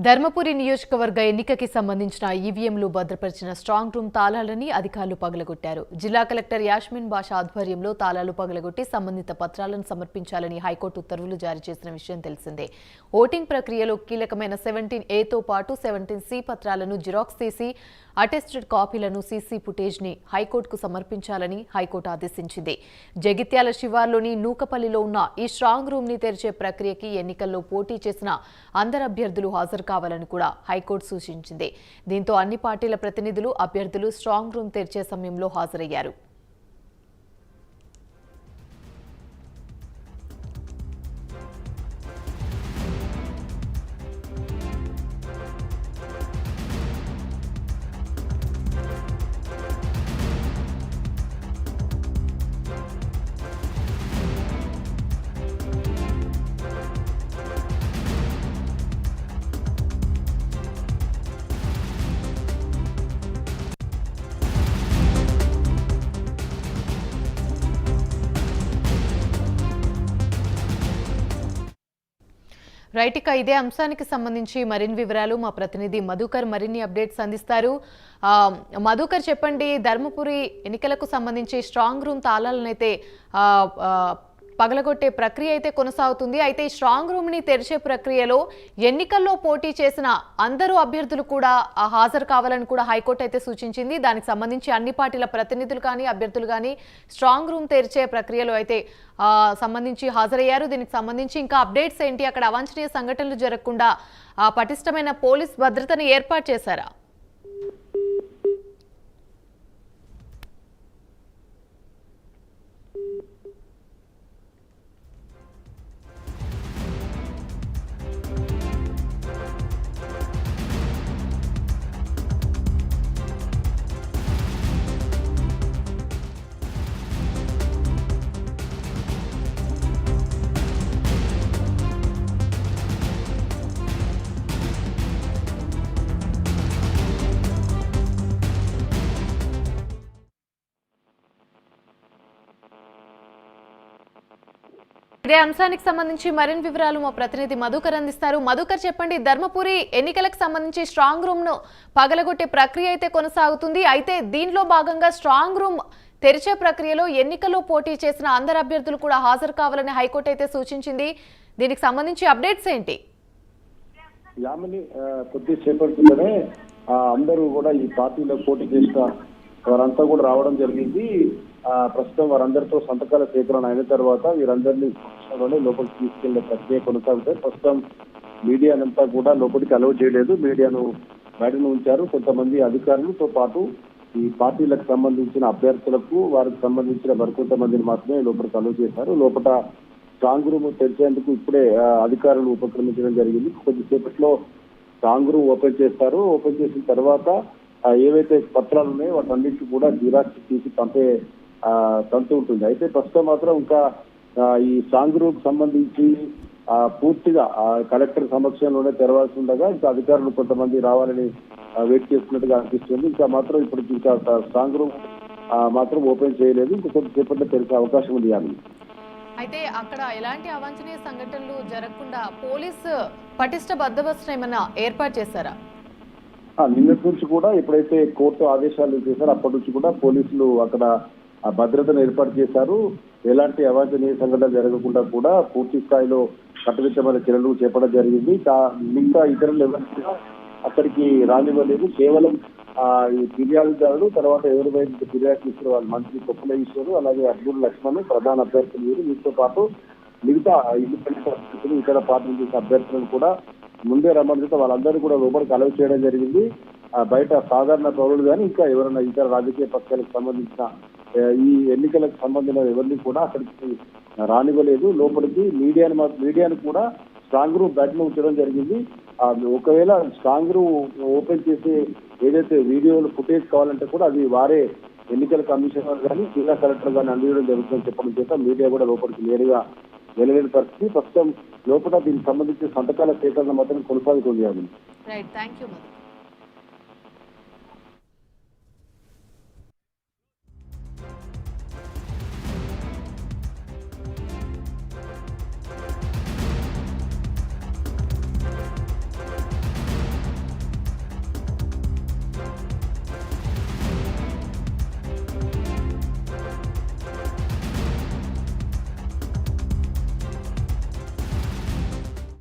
ధర్మపురి నియోజకవర్గ ఎన్నికకి సంబంధించిన ఈవీఎంలు భద్రపరిచిన స్ట్రాంగ్ రూమ్ తాళాలని అధికారులు పగలగొట్టారు. జిల్లా కలెక్టర్ యాస్మిన్ బాషా ఆధ్వర్యంలో తాళాలు పగలగొట్టి సంబంధిత పత్రాలను సమర్పించాలని హైకోర్టు ఉత్తర్వులు జారీ చేసిన విషయం తెలిసిందే. ఓటింగ్ ప్రక్రియలో కీలకమైన 17A తో పాటు 17C పత్రాలను జిరాక్స్ తీసి అటెస్టెడ్ కాపీలను సీసీ ఫుటేజ్ని హైకోర్టుకు సమర్పించాలని హైకోర్టు ఆదేశించింది. జగిత్యాల శివార్లోని నూకపల్లిలో ఉన్న ఈ స్ట్రాంగ్ రూమ్ ని తెరిచే ప్రక్రియకి ఎన్నికల్లో పోటీ చేసిన అందరు అభ్యర్థులు హాజరు కావాలని కూడా హైకోర్టు సూచించింది. దీంతో అన్ని పార్టీల ప్రతినిధులు అభ్యర్థులు స్ట్రాంగ్ రూమ్ తెరిచే సమయంలో హాజరయ్యారు. రైట్, ఇక ఇదే అంశానికి సంబంధించి మరిన్ని వివరాలు మా ప్రతినిధి మధుకర్ మరిన్ని అప్డేట్స్ అందిస్తారు. మధుకర్, చెప్పండి, ధర్మపురి ఎన్నికలకు సంబంధించి స్ట్రాంగ్ రూమ్ తాళాలనైతే పగలగొట్టే ప్రక్రియ అయితే కొనసాగుతుంది. అయితే ఈ స్ట్రాంగ్ రూమ్ ని తెరిచే ప్రక్రియలో ఎన్నికల్లో పోటీ చేసిన అందరూ అభ్యర్థులు కూడా హాజరు కావాలని కూడా హైకోర్టు అయితే సూచించింది. దానికి సంబంధించి అన్ని పార్టీల ప్రతినిధులు కానీ అభ్యర్థులు కానీ స్ట్రాంగ్ రూమ్ తెరిచే ప్రక్రియలో అయితే సంబంధించి హాజరయ్యారు. దీనికి సంబంధించి ఇంకా అప్డేట్స్ ఏంటి? అక్కడ అవాంఛనీయ సంఘటనలు జరగకుండా పటిష్టమైన పోలీస్ భద్రతను ఏర్పాటు చేశారా? ఇదే అంశానికి సంబంధించి మరిన్ని వివరాలు మా ప్రతినిధి మధుకర్ అందిస్తారు. మధుకర్, చెప్పండి, ధర్మపురి ఎన్నికలకు సంబంధించి స్ట్రాంగ్ రూమ్ ను పగలగొట్టే ప్రక్రియ అయితే కొనసాగుతుంది. అయితే దీనిలో భాగంగా స్ట్రాంగ్ రూమ్ తెరిచే ప్రక్రియలో ఎన్నికల్లో పోటీ చేసిన అందరు అభ్యర్థులు కూడా హాజరు కావాలని హైకోర్టు అయితే సూచించింది. దీనికి సంబంధించి అప్డేట్స్ ఏంటి? యామిని, కొద్దిసేపటిలోనే అందరూ కూడా ఈ పార్టీలో పోటీ చేసిన వారంతా కూడా రావడం జరిగింది. ప్రస్తుతం వారందరితో సంతకాల సేకరణ అయిన తర్వాత వీరందరినీ లోపలికి తీసుకెళ్లే ప్రక్రియ కొనసాగుతాయి. ప్రస్తుతం మీడియానంతా కూడా లోపలికి అలౌ చేయలేదు, మీడియాను బయటను ఉంచారు. కొంతమంది అధికారులతో పాటు ఈ పార్టీలకు సంబంధించిన అభ్యర్థులకు వారికి సంబంధించిన మరికొంతమందిని మాత్రమే లోపలికి అలౌ చేశారు. లోపల స్ట్రాంగ్ రూమ్ తెరిచేందుకు ఇప్పుడే అధికారులు ఉపక్రమించడం జరిగింది. కొద్దిసేపట్లో స్ట్రాంగ్ రూమ్ ఓపెన్ చేస్తారు. ఓపెన్ చేసిన తర్వాత ఏవైతే పత్రాలు ఉన్నాయో వాటన్నిటికీ కూడా జిరాక్స్ తీసి పంపే తంతు ఉంటుంది. అయితే ప్రస్తుతం మాత్రం ఇంకా ఈ స్ట్రాంగ్ రూమ్ సంబంధించి పూర్తిగా కలెక్టర్ సమక్షంలోనే తెరవాల్సి ఉండగా ఇంకా అధికారులు కొంతమంది రావాలని వెయిట్ చేస్తున్నట్టుగా అనిపిస్తుంది. ఇంకా మాత్రం ఇప్పటికి ఇంకా స్ట్రాంగ్ రూమ్ మాత్రం ఓపెన్ చేయలేదు. ఇంకా కొద్దిసేపట్లో తెలిసే అవకాశం ఉంది. అయితే అక్కడ ఎలాంటి అవాంఛనీయ సంఘటనలు జరగకుండా పోలీసు పటిష్ట బందోబస్తు ఏమైనా ఏర్పాటు చేశారా? నిన్నటి నుంచి కూడా ఎప్పుడైతే కోర్టు ఆదేశాలు చేశారో అప్పటి నుంచి కూడా పోలీసులు అక్కడ భద్రతను ఏర్పాటు చేశారు. ఎలాంటి అవాంఛనీయ సంఘటనలు జరగకుండా కూడా పూర్తి స్థాయిలో కట్టుదిట్టమైన చర్యలు చేపట్టడం జరిగింది. మిగతా ఇతరులు ఎవరైనా అక్కడికి రానివ్వలేదు. కేవలం ఈ ఫిర్యాదుదారుడు, తర్వాత ఎవరివైతే ఫిర్యాదు చేసిన వాళ్ళు మంత్రి కొప్పుల ఈశ్వరు, అలాగే అర్జున్ లక్ష్మణ్ ప్రధాన అభ్యర్థులు వీరు, వీటితో పాటు మిగతా ఇండిపెండెంట్ అభ్యర్థులు ఇతర పార్టీలు చేసిన అభ్యర్థులను కూడా ముందే రమ్మని వాళ్ళందరూ కూడా లోపలికి అలౌ చేయడం జరిగింది. బయట సాధారణ పౌరులు కానీ ఇంకా ఎవరైనా ఇతర రాజకీయ పక్షాలకు సంబంధించిన ఈ ఎన్నికలకు సంబంధించిన ఎవరిని కూడా అక్కడికి రానివ్వలేదు. లోపలికి మీడియాను కూడా స్ట్రాంగ్ రూమ్ బయటను ఉంచడం జరిగింది. ఒకవేళ స్ట్రాంగ్ రూమ్ ఓపెన్ చేసి ఏదైతే వీడియోలు ఫుటేజ్ కావాలంటే కూడా అది వారే ఎన్నికల కమిషనర్ కానీ జిల్లా కలెక్టర్ కానీ అందించడం జరుగుతుందని చెప్పడం చేత మీడియా కూడా లోపలికి నేరుగా వెళ్ళలేని పరిస్థితి. ప్రస్తుతం లోపల దీనికి సంబంధించిన సంతకాల సేకరణ మాత్రం కొనసాగుతుంది. Right, thank you.